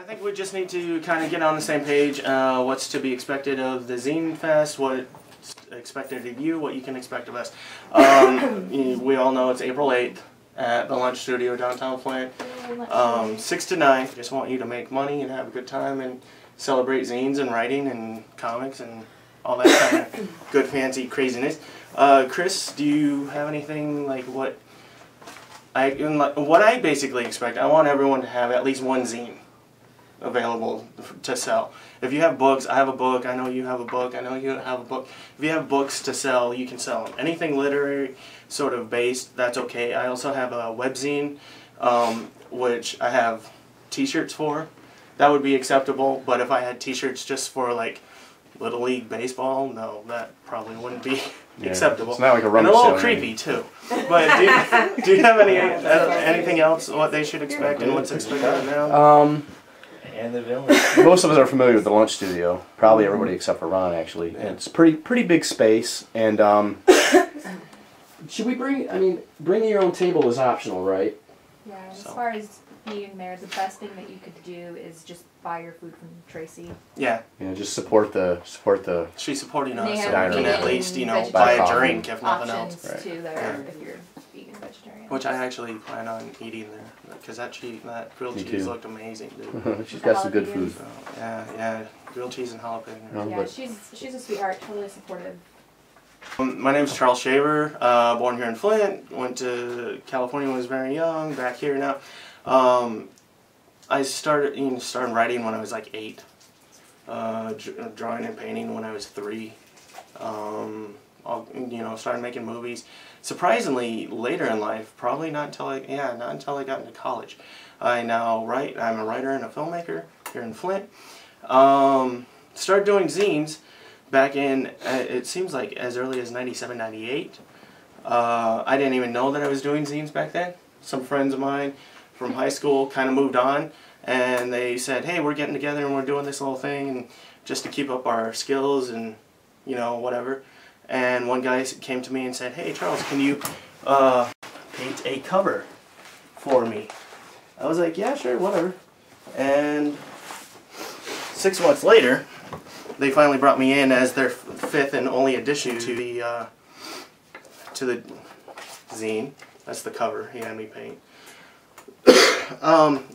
think we just need to kind of get on the same page. What's to be expected of the Zine Fest, what's expected of you, what you can expect of us. We all know it's April 8th at the Lunch Studio downtown Flint, 6 to 9. Just want you to make money and have a good time and celebrate zines and writing and comics and all that kind of good fancy craziness. Chris, do you have anything like what I basically expect? I want everyone to have at least one zine available to sell. If you have books, I have a book, I know you have a book, I know you have a book. If you have books to sell, you can sell them. Anything literary sort of based, that's okay. I also have a webzine, which I have t-shirts for. That would be acceptable, but if I had t-shirts just for like Little League Baseball, no, that probably wouldn't be acceptable. It's not like a and a little creepy too. But do you have anything else what they should expect and what's expected now? And the villain. Most of us are familiar with the Lunch Studio. Probably everybody except for Ron, actually. Yeah. It's pretty big space, and should we bring? I mean, bringing your own table is optional, right? Yeah. As far as being there, the best thing that you could do is just buy your food from Tracy. Yeah. Yeah. Just support the. She's supporting us, so have we can at least buy a drink if nothing else. Right. Too there if you're vegan, vegetarian. Which I actually plan on eating there because that grilled cheese looked amazing, dude. She's got some good food. So, yeah, grilled cheese and jalapeno. Yeah, she's a sweetheart, totally supportive. My name is Charles Shaver, born here in Flint, went to California when I was very young, back here now. I started writing when I was like 8, drawing and painting when I was 3. Started making movies. Surprisingly, later in life, probably not until I got into college. I now write. I'm a writer and a filmmaker here in Flint. Started doing zines back in, it seems like as early as 97, 98. I didn't even know that I was doing zines back then. Some friends of mine from high school kind of moved on, and they said, hey, we're getting together and we're doing this little thing and just to keep up our skills and, whatever. And one guy came to me and said, hey, Charles, can you paint a cover for me? I was like, yeah, sure, whatever. And 6 months later, they finally brought me in as their 5th and only addition to the zine. That's the cover he had me paint.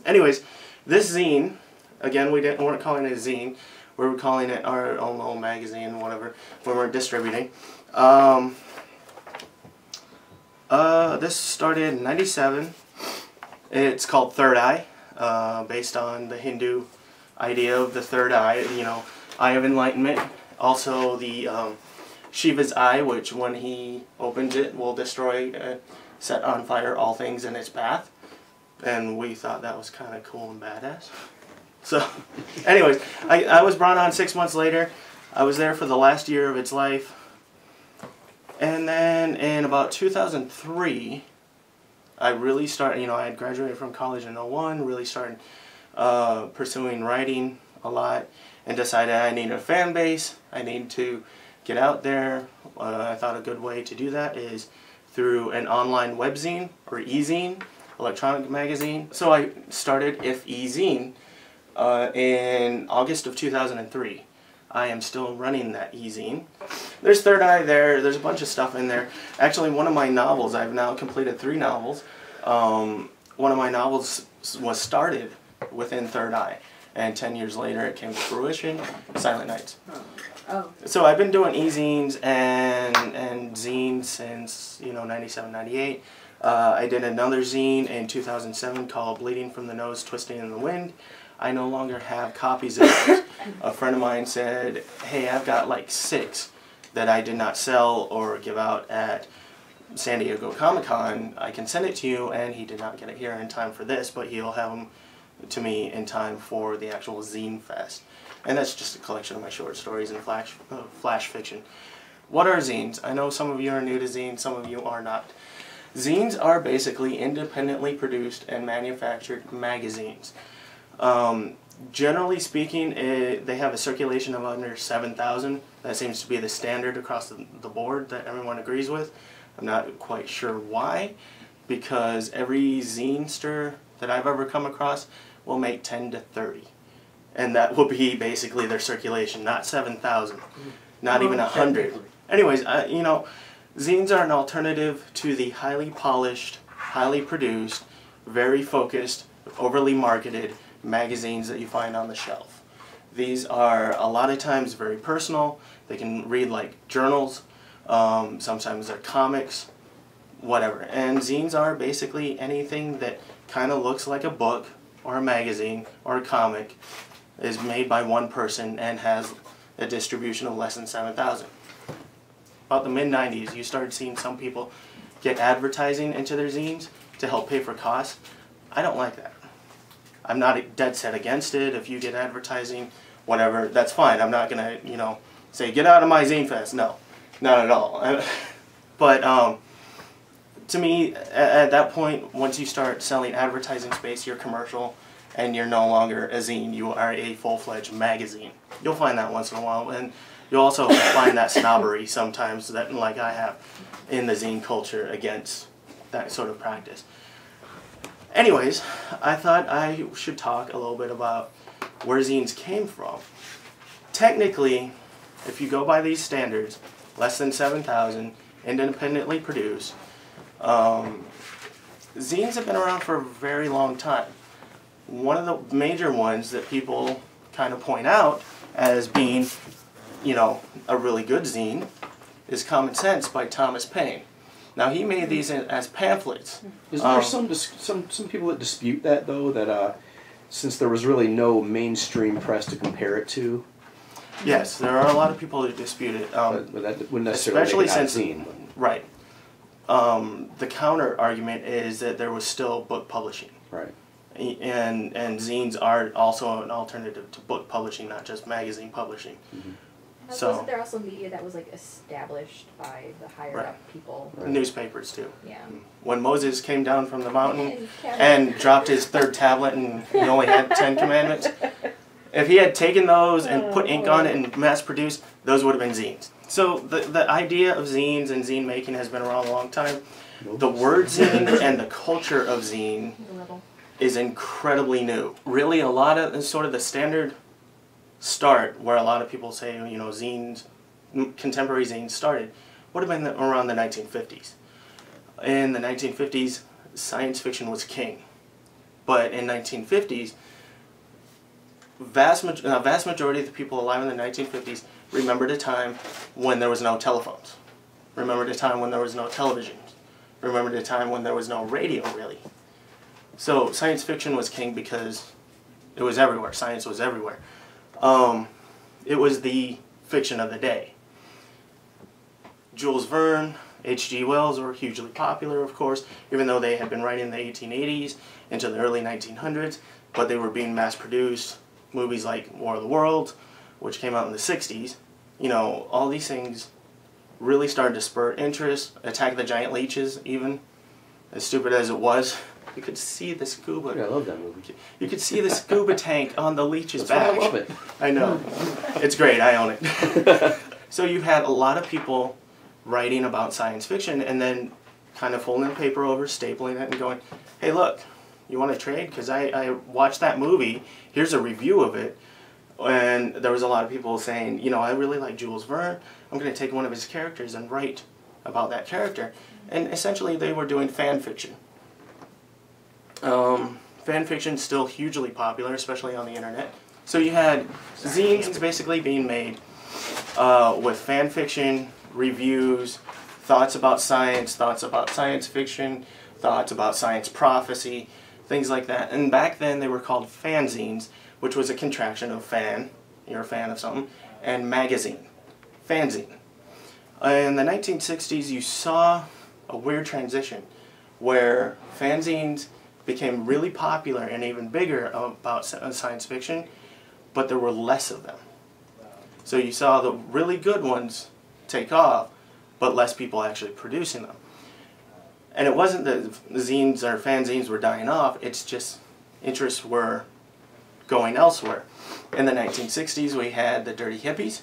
Anyways, this zine, again, we weren't calling it a zine. We were calling it our own little magazine, whatever, when we're distributing. This started in 97. It's called Third Eye, based on the Hindu idea of the third eye, Eye of Enlightenment. Also the Shiva's eye, which when he opens it will destroy, set on fire all things in its path. And we thought that was kind of cool and badass. So, anyways, I was brought on 6 months later. I was there for the last year of its life. And then in about 2003, I really started, I had graduated from college in 01, really started pursuing writing a lot, and decided I needed a fan base. I needed to get out there. I thought a good way to do that is through an online webzine or e-zine, electronic magazine. So I started If E-Zine in August of 2003. I am still running that e-zine. There's Third Eye there. There's a bunch of stuff in there. Actually, one of my novels, I've now completed 3 novels. One of my novels was started within Third Eye, and 10 years later it came to fruition, Silent Nights. Oh. So I've been doing e-zines and zines since 97, 98. I did another zine in 2007 called Bleeding from the Nose, Twisting in the Wind. I no longer have copies of it. A friend of mine said, hey, I've got like 6 that I did not sell or give out at San Diego Comic-Con. I can send it to you, and he did not get it here in time for this, but he'll have them to me in time for the actual Zine Fest. And that's just a collection of my short stories and flash fiction. What are zines? I know some of you are new to zines, some of you are not. Zines are basically independently produced and manufactured magazines. Generally speaking, they have a circulation of under 7,000. That seems to be the standard across the board that everyone agrees with. I'm not quite sure why, because every zinester that I've ever come across will make 10 to 30. and that will be basically their circulation, not 7,000, not even 100. Anyways, you know, zines are an alternative to the highly polished, highly produced, very focused, overly marketed magazines that you find on the shelf. These are a lot of times very personal. They can read like journals, sometimes they're comics, whatever. And zines are basically anything that kind of looks like a book or a magazine or a comic, is made by one person and has a distribution of less than 7,000. About the mid-90s, you started seeing some people get advertising into their zines to help pay for costs. I don't like that. I'm not dead set against it. If you get advertising, whatever, that's fine. I'm not going to, you know, say, get out of my zine fest. No, not at all. But to me, at that point, once you start selling advertising space, you're commercial, and you're no longer a zine. You are a full-fledged magazine. You'll find that once in a while, and you'll also find that snobbery sometimes, that, like I have, in the zine culture against that sort of practice. Anyways, I thought I should talk a little bit about where zines came from. Technically, if you go by these standards, less than 7,000, independently produced, zines have been around for a very long time. One of the major ones that people kind of point out as being, you know, a really good zine is Common Sense by Thomas Paine. Now, he made these as pamphlets. Isn't there some people that dispute that, though, that since there was really no mainstream press to compare it to? Yes, there are a lot of people who dispute it. But that wouldn't necessarily especially since, zine. right. The counter argument is that there was still book publishing. Right. And zines are also an alternative to book publishing, not just magazine publishing. Mm-hmm. So, wasn't there also media that was like established by the higher up people? Right. Newspapers too. Yeah. When Moses came down from the mountain and dropped his third tablet and he only had 10 commandments, if he had taken those and put ink on it and mass produced, those would have been zines. So the idea of zines and zine making has been around a long time. The word zine and the culture of zine is incredibly new. Really, a lot of sort of the standard start where a lot of people say, you know, zines, contemporary zines started, would have been around the 1950s. In the 1950s, science fiction was king. But in 1950s, vast majority of the people alive in the 1950s remembered a time when there was no telephones. Remembered a time when there was no television. Remembered a time when there was no radio, really. So science fiction was king because it was everywhere. Science was everywhere. It was the fiction of the day. Jules Verne, H.G. Wells were hugely popular, of course, even though they had been writing in the 1880s into the early 1900s, but they were being mass-produced. Movies like War of the Worlds, which came out in the 60s, you know, all these things really started to spur interest. Attack of the Giant Leeches, even, as stupid as it was. You could see the scuba. Yeah, I love that movie. You could see the scuba tank on the leech's That's back. why I love it. I know. It's great. I own it. So you had a lot of people writing about science fiction and then kind of folding the paper over, stapling it, and going, hey, look, you want to trade? Because I watched that movie. Here's a review of it. And there was a lot of people saying, you know, I really like Jules Verne. I'm going to take one of his characters and write about that character. And essentially they were doing fan fiction. Fan fiction is still hugely popular, especially on the internet. So you had zines basically being made with fan fiction, reviews, thoughts about science fiction, thoughts about science prophecy, things like that. And back then they were called fanzines, which was a contraction of fan, you're a fan of something, and magazine, fanzine. In the 1960s you saw a weird transition where fanzines became really popular and even bigger about science fiction, but there were less of them. So you saw the really good ones take off, but less people actually producing them. And it wasn't that the zines or fanzines were dying off, it's just interests were going elsewhere. In the 1960s we had the Dirty Hippies,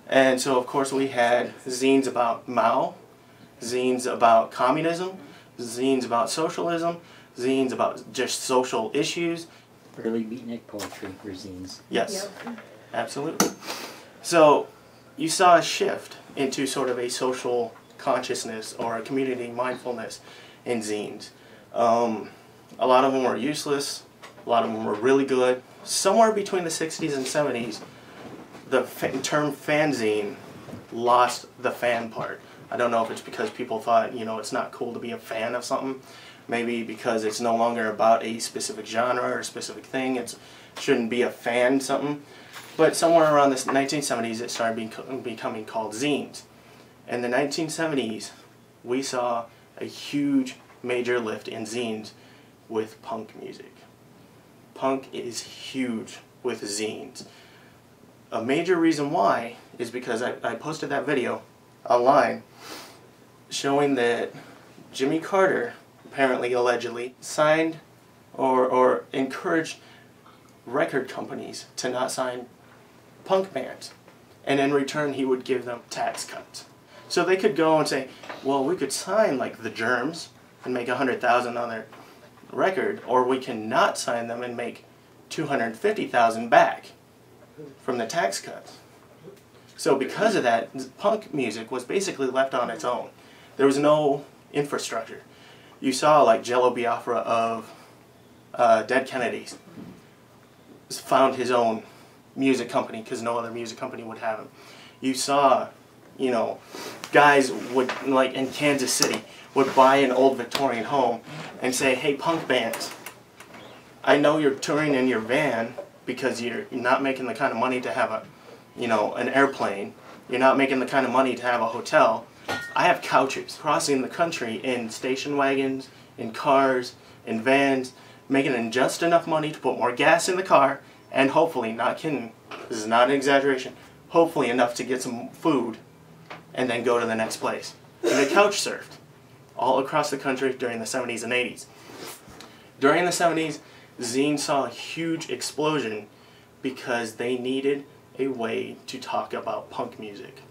and so of course we had zines about Mao, zines about communism, zines about socialism, zines about just social issues, Early beatnik poetry for zines. Yes, Yep. absolutely. So you saw a shift into sort of a social consciousness or a community mindfulness in zines. A lot of them were useless. A lot of them were really good. Somewhere between the 60s and 70s, the term fanzine lost the fan part. I don't know if it's because people thought, you know, it's not cool to be a fan of something. Maybe because it's no longer about a specific genre or a specific thing. It shouldn't be a fan something. But somewhere around the 1970s, it started becoming called zines. In the 1970s, we saw a huge major lift in zines with punk music. Punk is huge with zines. A major reason why is because I posted that video online showing that Jimmy Carter, apparently, allegedly, signed or encouraged record companies to not sign punk bands. And in return, he would give them tax cuts. So they could go and say, well, we could sign like the Germs and make $100,000 on their record, or we can not sign them and make $250,000 back from the tax cuts. So because of that, punk music was basically left on its own. There was no infrastructure. You saw like Jello Biafra of Dead Kennedys found his own music company because no other music company would have him. You saw, you know, guys would, like in Kansas City, would buy an old Victorian home and say, hey, punk bands, I know you're touring in your van because you're not making the kind of money to have a, you know, an airplane. You're not making the kind of money to have a hotel. I have couches crossing the country in station wagons, in cars, in vans, making just enough money to put more gas in the car, and hopefully, not kidding, this is not an exaggeration, hopefully enough to get some food and then go to the next place. And they couch surfed all across the country during the 70s and 80s. During the 70s, zines saw a huge explosion because they needed a way to talk about punk music.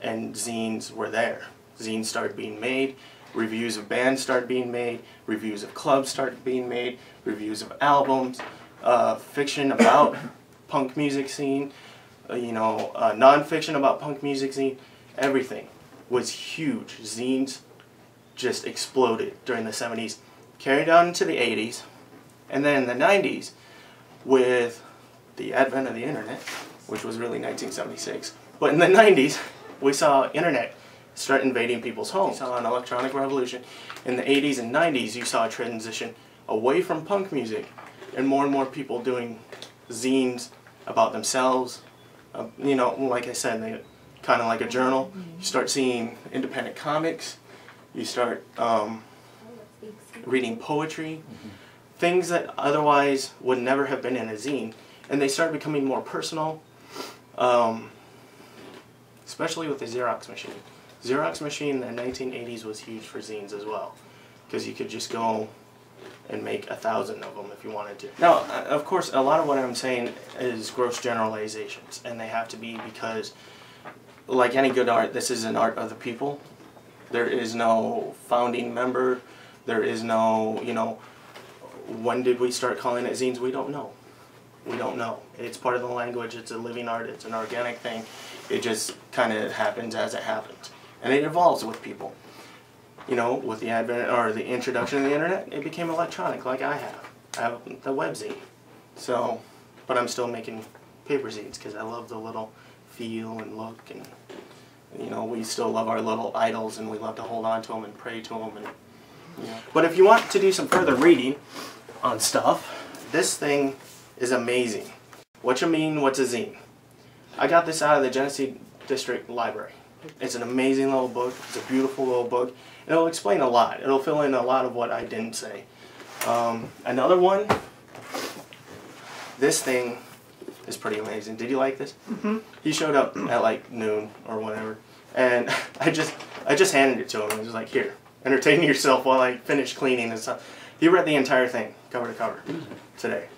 And zines were there. Zines started being made, reviews of bands started being made, reviews of clubs started being made, reviews of albums, fiction about punk music scene, non-fiction about punk music scene. Everything was huge. Zines just exploded during the 70s, carried on into the 80s, and then in the 90s, with the advent of the internet, which was really 1976, but in the 90s, we saw internet start invading people's homes. You saw an electronic revolution. In the 80s and 90s, you saw a transition away from punk music and more people doing zines about themselves. You know, like I said, they kind of like a journal. You start seeing independent comics. You start reading poetry, things that otherwise would never have been in a zine. And they start becoming more personal, especially with the Xerox machine. Xerox machine in the 1980s was huge for zines as well, because you could just go and make 1,000 of them if you wanted to. Now, of course, a lot of what I'm saying is gross generalizations, and they have to be because, like any good art, this is an art of the people. There is no founding member. There is no, you know, when did we start calling it zines? We don't know. We don't know. It's part of the language. It's a living art. It's an organic thing. It just kind of happens as it happens. And it evolves with people. You know, with the advent or the introduction of the internet, it became electronic like I have. I have the web zine. So, but I'm still making paper zines because I love the little feel and look, and you know, we still love our little idols and we love to hold on to them and pray to them. And you know. But if you want to do some further reading on stuff, this thing is amazing. What you mean, what's a zine? I got this out of the Genesee District Library. It's an amazing little book. It's a beautiful little book. It'll explain a lot. It'll fill in a lot of what I didn't say. Another one, this thing is pretty amazing. Did you like this? Mm-hmm. He showed up at like noon or whatever, and I just handed it to him. He was like, here, entertain yourself while I finish cleaning and stuff. He read the entire thing, cover to cover, today.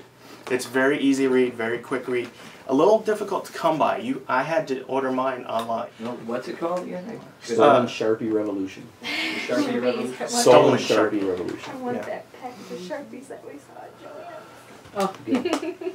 It's very easy read, very quick read. A little difficult to come by. I had to order mine online. No, what's it called again? Stolen Sharpie Revolution. Sharpie Revolution. Stolen Sharpie Revolution. I want that package of Sharpies that we saw at Joanne's. Good.